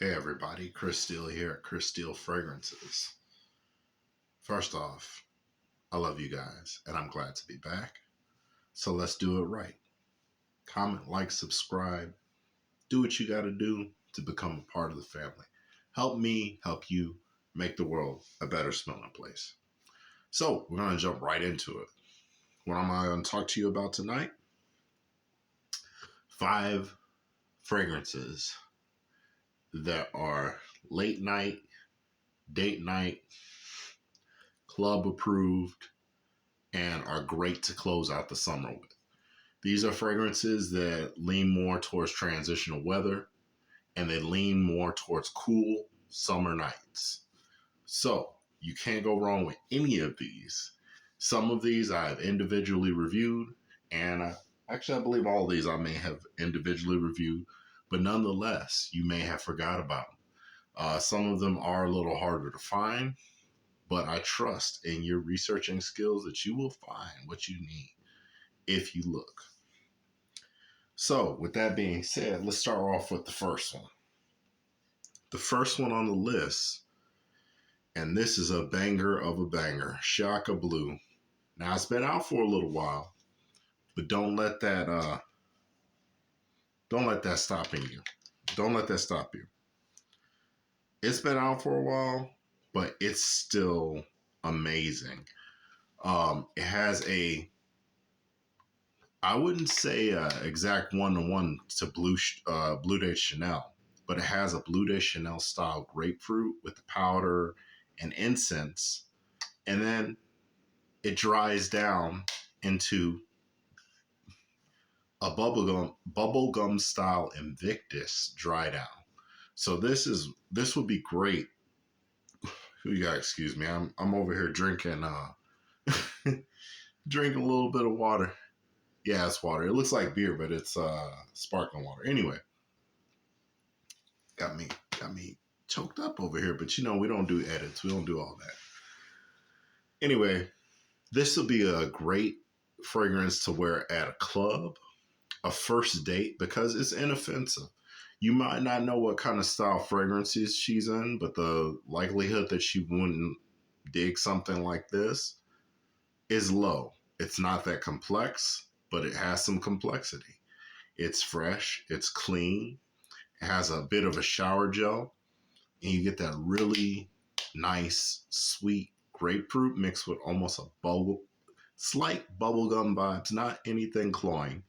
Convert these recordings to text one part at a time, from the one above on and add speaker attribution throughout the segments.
Speaker 1: Hey everybody, Chris Steele here at Chris Steele Fragrances. First off, I love you guys and I'm glad to be back. So let's do it right. Comment, like, subscribe, do what you got to do to become a part of the family. Help me help you make the world a better smelling place. So we're going to jump right into it. What am I going to talk to you about tonight? 5 fragrances that are late night, date night, club approved, and are great to close out the summer with. These are fragrances that lean more towards transitional weather and they lean more towards cool summer nights. So you can't go wrong with any of these. Some of these I've individually reviewed, and I believe all of these I may have individually reviewed, but nonetheless, you may have forgot about them. Some of them are a little harder to find, but I trust in your researching skills that you will find what you need if you look. So, with that being said, let's start off with the first one. The first one on the list, and this is a banger of a banger, Shaka Blue. Now, it's been out for a little while, but don't let that stop you. Don't let that stop you. It's been out for a while, but it's still amazing. It has I wouldn't say exact one-to-one to Bleu de Chanel, but it has a Bleu de Chanel style grapefruit with the powder and incense. And then it dries down into a bubblegum style Invictus dry down. So this would be great. You gotta excuse me. I'm over here drinking drinking a little bit of water. Yeah, it's water. It looks like beer, but it's sparkling water. Anyway, got me choked up over here. But we don't do edits. We don't do all that. Anyway, this will be a great fragrance to wear at a club, a first date, because it's inoffensive. You might not know what kind of style fragrances she's in, but the likelihood that she wouldn't dig something like this is low. It's not that complex, but it has some complexity. It's fresh, it's clean, it has a bit of a shower gel, and you get that really nice, sweet grapefruit mixed with almost slight bubblegum vibes, not anything cloying.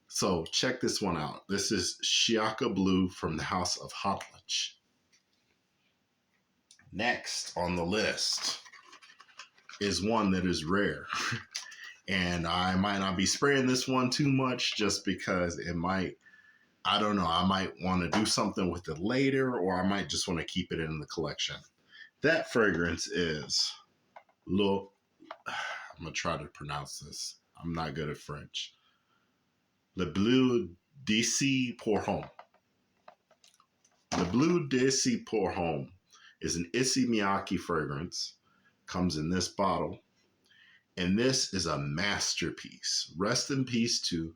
Speaker 1: So check this one out. This is Shaka Blue from the House of Hotlich. Next on the list is one that is rare. And I might not be spraying this one too much just because it might, I don't know, I might want to do something with it later, or I might just want to keep it in the collection. That fragrance is I'm going to try to pronounce this. I'm not good at French. Le Bleu d'ici pour Homme. Le Bleu d'ici pour Homme is an Issey Miyake fragrance. Comes in this bottle. And this is a masterpiece. Rest in peace to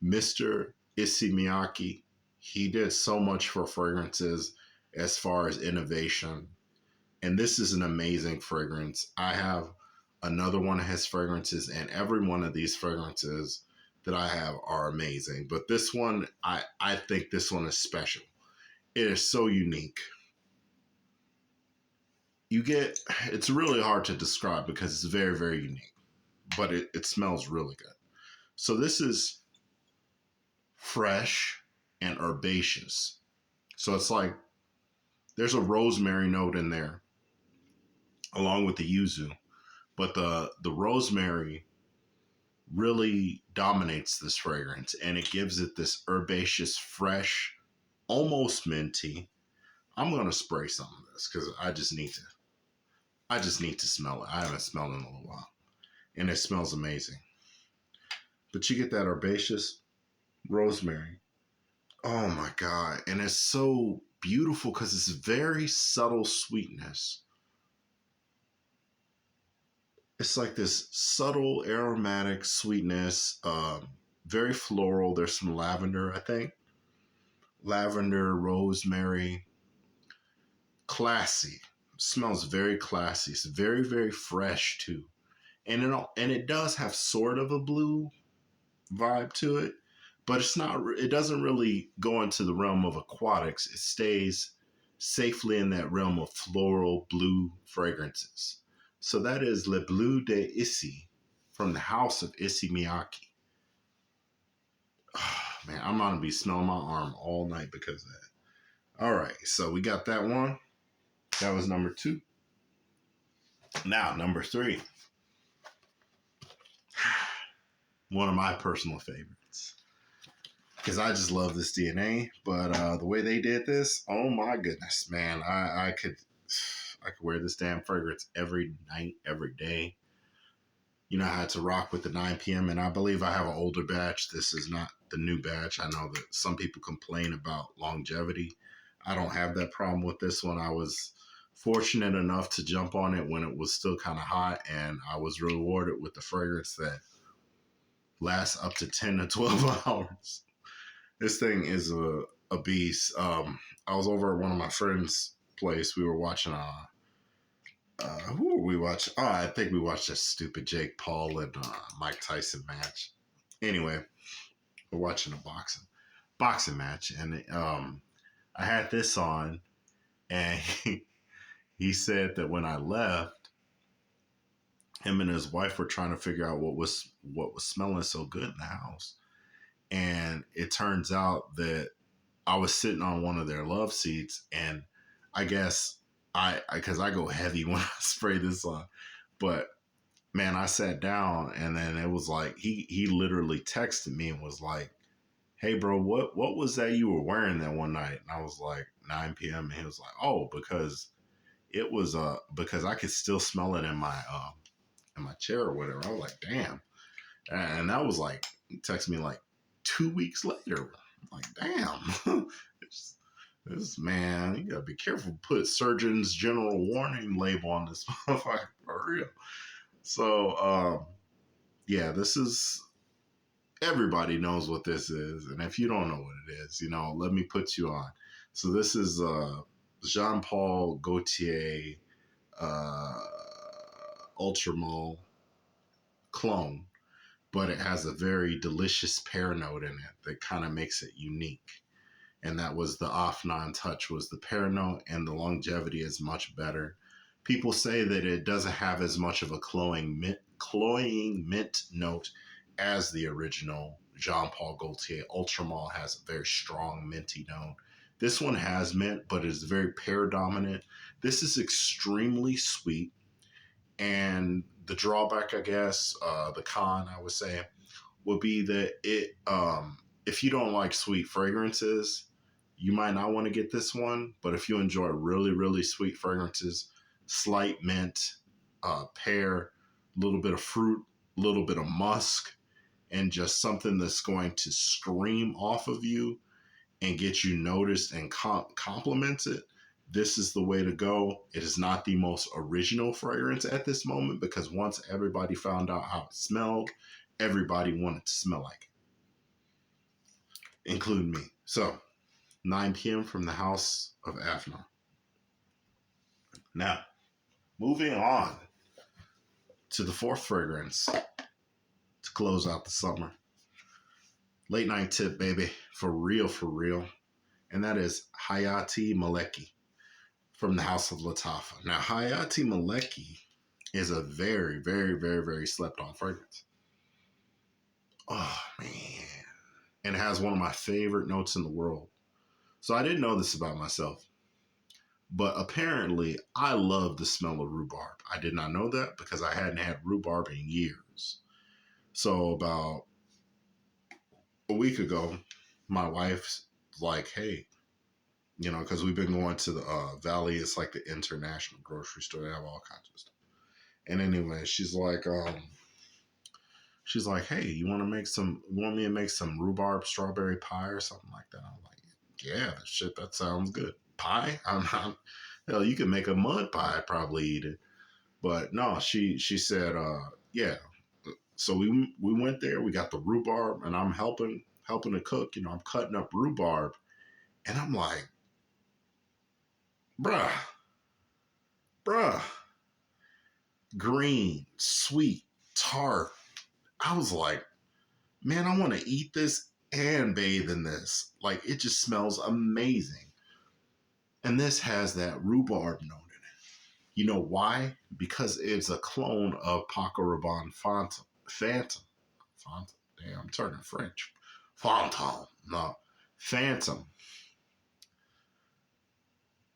Speaker 1: Mr. Issey Miyake. He did so much for fragrances as far as innovation. And this is an amazing fragrance. I have another one of his fragrances, and every one of these fragrances that I have are amazing. But this one, I think this one is special. It is so unique. It's really hard to describe because it's very, very unique, but it smells really good. So this is fresh and herbaceous. So it's like there's a rosemary note in there along with the yuzu, but the rosemary really dominates this fragrance and it gives it this herbaceous, fresh, almost minty. I'm going to spray some of this because I just need to smell it. I haven't smelled it in a little while and it smells amazing. But you get that herbaceous rosemary. Oh my God. And it's so beautiful because it's very subtle sweetness. It's like this subtle aromatic sweetness, very floral. There's some lavender, I think. Lavender, rosemary. classy. Smells very classy. It's very, very fresh too. And it does have sort of a blue vibe to it, but it's not. It doesn't really go into the realm of aquatics. It stays safely in that realm of floral blue fragrances. So that is Le Bleu de Issey from the house of Issey Miyake. Oh, man, I'm gonna be smelling my arm all night because of that. All right, so we got that one. That was number 2. Now, number 3. One of my personal favorites. Because I just love this DNA. But the way they did this, oh my goodness, man. I could wear this damn fragrance every night, every day. You know, I had to rock with the 9 p.m. And I believe I have an older batch. This is not the new batch. I know that some people complain about longevity. I don't have that problem with this one. I was fortunate enough to jump on it when it was still kind of hot, and I was rewarded with the fragrance that lasts up to 10 to 12 hours. This thing is a beast. I was over at one of my friends' place. We were watching who were we watching? Oh, I think we watched that stupid Jake Paul and Mike Tyson match. Anyway, we're watching a boxing match, and I had this on, and he said that when I left, him and his wife were trying to figure out what was smelling so good in the house, and it turns out that I was sitting on one of their love seats, and I guess because I go heavy when I spray this on, but man, I sat down, and then it was like he literally texted me and was like, "Hey, bro, what was that you were wearing that one night?" And I was like, 9 p.m. And he was like, "Oh, because it was because I could still smell it in my chair or whatever." I was like, "Damn," and that was like, he texted me like 2 weeks later. I'm like, damn. This man, you gotta be careful. Put Surgeon's General Warning label on this motherfucker for real. So, yeah, this is, everybody knows what this is, and if you don't know what it is, let me put you on. So this is Jean Paul Gaultier uh, Ultramol clone, but it has a very delicious pear note in it that kind of makes it unique. And that was the off non-touch was the pear note, and the longevity is much better. People say that it doesn't have as much of a cloying mint note as the original Jean Paul Gaultier. Ultramall has a very strong minty note. This one has mint, but it's very pear dominant. This is extremely sweet. And the drawback, I guess, the con, I would say, would be that if you don't like sweet fragrances, you might not want to get this one. But if you enjoy really, really sweet fragrances, slight mint, pear, a little bit of fruit, a little bit of musk, and just something that's going to scream off of you and get you noticed and compliments it, this is the way to go. It is not the most original fragrance at this moment, because once everybody found out how it smelled, everybody wanted to smell like it, including me. So, 9 p.m. from the House of Afnan. Now, moving on to the 4th fragrance to close out the summer. Late night tip, baby. For real, for real. And that is Hayati Maleki from the House of Lattafa. Now, Hayati Maleki is a very, very, very, very slept on fragrance. Oh, man. And it has one of my favorite notes in the world. So I didn't know this about myself, but apparently I love the smell of rhubarb. I did not know that because I hadn't had rhubarb in years. So about a week ago, my wife's like, hey, because we've been going to the Valley. It's like the international grocery store. They have all kinds of stuff. And anyway, she's like, hey, you want me to make some rhubarb strawberry pie or something like that? I'm like, yeah, that sounds good. Pie? Hell, you can make a mud pie, probably eat it. But no, she said, yeah. So we went there. We got the rhubarb, and I'm helping to cook. I'm cutting up rhubarb, and I'm like, bruh, Bruh, green, sweet, tart. I was like, man, I want to eat this and bathe in this. Like, it just smells amazing. And this has that rhubarb note in it. You know why? Because it's a clone of Paco Rabanne Phantom. Phantom. Phantom. Damn, I'm turning French. Phantom. No. Phantom.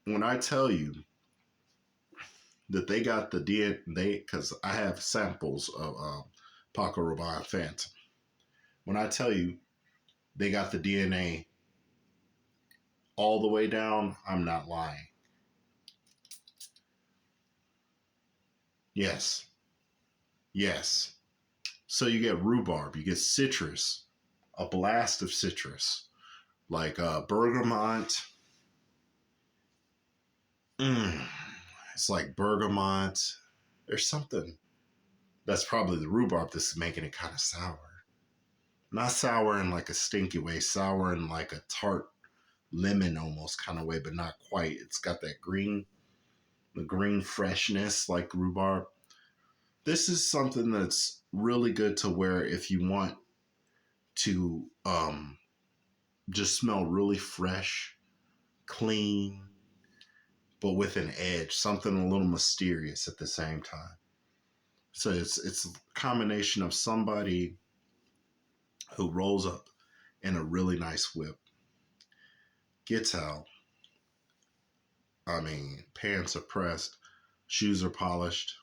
Speaker 1: When I tell you that they got the DNA, because I have samples of Paco Rabanne Phantom. When I tell you they got the DNA all the way down, I'm not lying. Yes. Yes. So you get rhubarb, you get citrus, a blast of citrus, like bergamot. Mm, it's like bergamot. There's something that's probably the rhubarb that's making it kind of sour. Not sour in like a stinky way, sour in like a tart lemon almost kind of way, but not quite. It's got that green, the green freshness like rhubarb. This is something that's really good to wear if you want to just smell really fresh, clean, but with an edge, something a little mysterious at the same time. So it's a combination of somebody who rolls up in a really nice whip, gets out. I mean, pants are pressed, shoes are polished,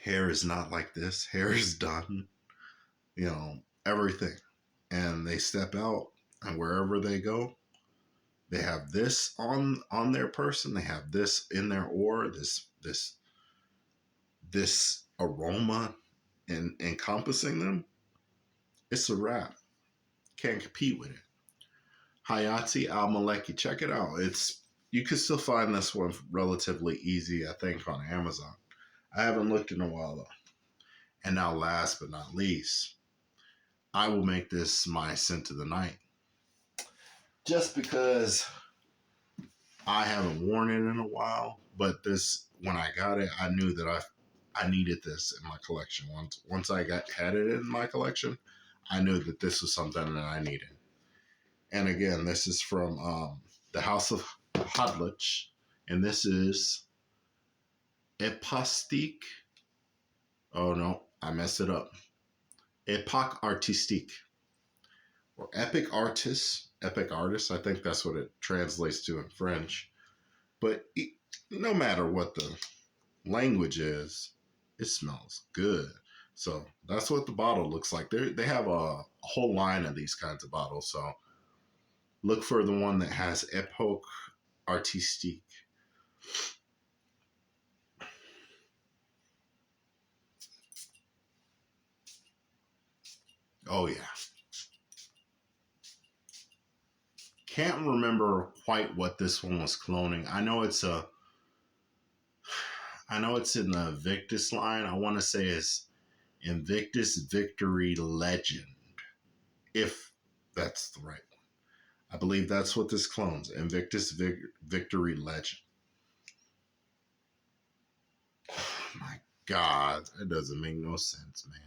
Speaker 1: hair is not like this, hair is done, everything. And they step out, and wherever they go, they have this on their person, they have this in their aura, this aroma and encompassing them. It's a wrap. Can't compete with it. Hayati Al Maleki, check it out. It's You can still find this one relatively easy, I think, on Amazon. I haven't looked in a while though. And now, last but not least, I will make this my scent of the night. Just because I haven't worn it in a while, but this, when I got it, I knew that I needed this in my collection. Once I had it in my collection, I knew that this was something that I needed. And again, this is from the House of Hadlich, and this is Epastique. Oh no, I messed it up. Epoque Artistique, or Epic Artist. I think that's what it translates to in French. But no matter what the language is, it smells good. So that's what the bottle looks like. They have a whole line of these kinds of bottles. So look for the one that has Epoque Artistique. Oh yeah. Can't remember quite what this one was cloning. I know it's in the Invictus line. I want to say it's Invictus Victory Legend, if that's the right one. I believe that's what this clones. Invictus Victory Legend. Oh my God, that doesn't make no sense, man.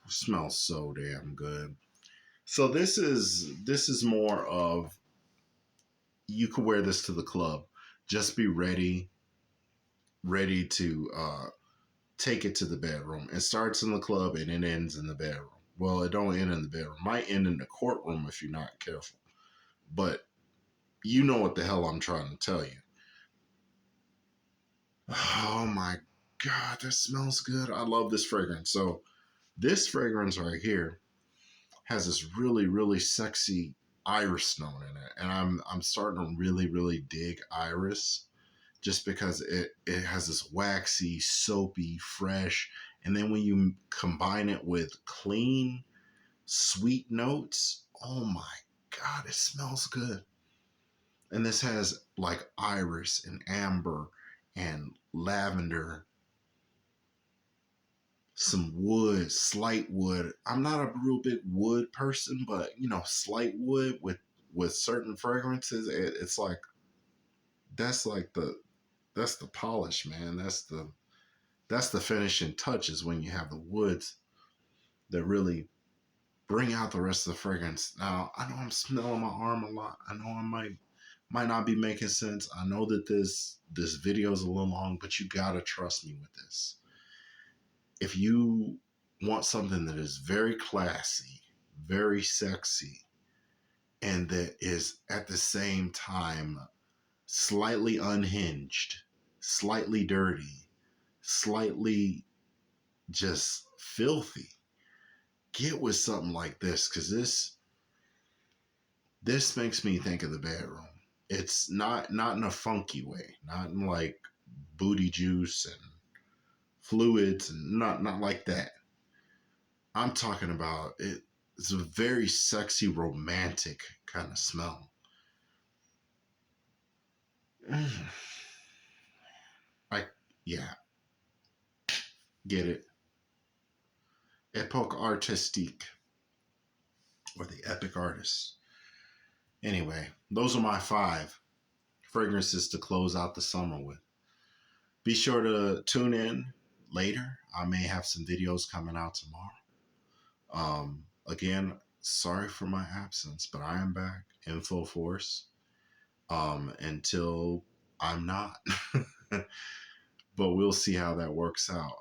Speaker 1: It smells so damn good. So this is more of, you could wear this to the club. Just be ready to take it to the bedroom. It starts in the club and it ends in the bedroom. Well, it don't end in the bedroom. It might end in the courtroom if you're not careful. But you know what the hell I'm trying to tell you. Oh my God, that smells good. I love this fragrance. So this fragrance right here has this really, really sexy iris note in it. And I'm starting to really, really dig iris, just because it has this waxy, soapy, fresh. And then when you combine it with clean, sweet notes, oh my God, it smells good. And this has like iris and amber and lavender, some wood, slight wood. I'm not a real big wood person, but slight wood with with certain fragrances, it's like that's like that's the polish, man. That's the finishing touches when you have the woods that really bring out the rest of the fragrance. Now, I know I'm smelling my arm a lot. I know I might not be making sense. I know that this video is a little long, but you gotta trust me with this. If you want something that is very classy, very sexy, and that is at the same time slightly unhinged, slightly dirty, slightly just filthy, get with something like this, because this makes me think of the bedroom. It's not in a funky way, not in like booty juice and fluids, and not like that. I'm talking about it. It's a very sexy, romantic kind of smell. I yeah, get it. Epoque artistique, or the epic artist. Anyway, those are my 5 fragrances to close out the summer with. Be sure to tune in later. I may have some videos coming out tomorrow. Again, sorry for my absence, but I am back in full force. Until I'm not. But we'll see how that works out.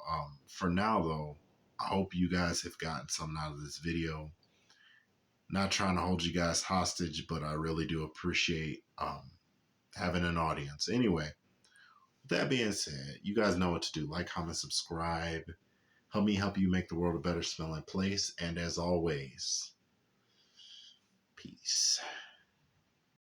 Speaker 1: For now, though, I hope you guys have gotten something out of this video. Not trying to hold you guys hostage, but I really do appreciate having an audience. Anyway, with that being said, you guys know what to do. Like, comment, subscribe. Help me help you make the world a better smelling place. And as always,